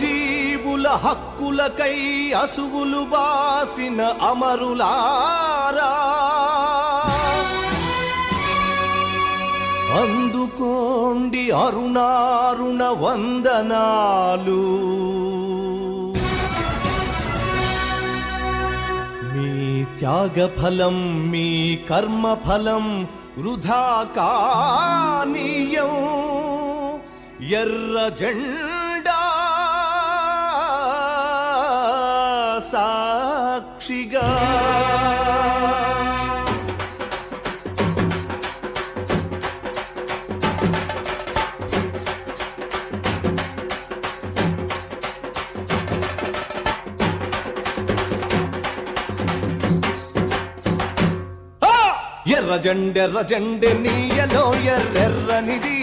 జీవుల హక్కులకై అసువులు బాసిన అమరులారా, అందుకోండి అరుణారుణ వందనాలు. మీ త్యాగఫలం, మీ కర్మఫలం వృధా కానీయం. ఎర్ర జెండా సాక్షిగా ఎర్ర జెండె నీయలో ఎర్రెర్రనిది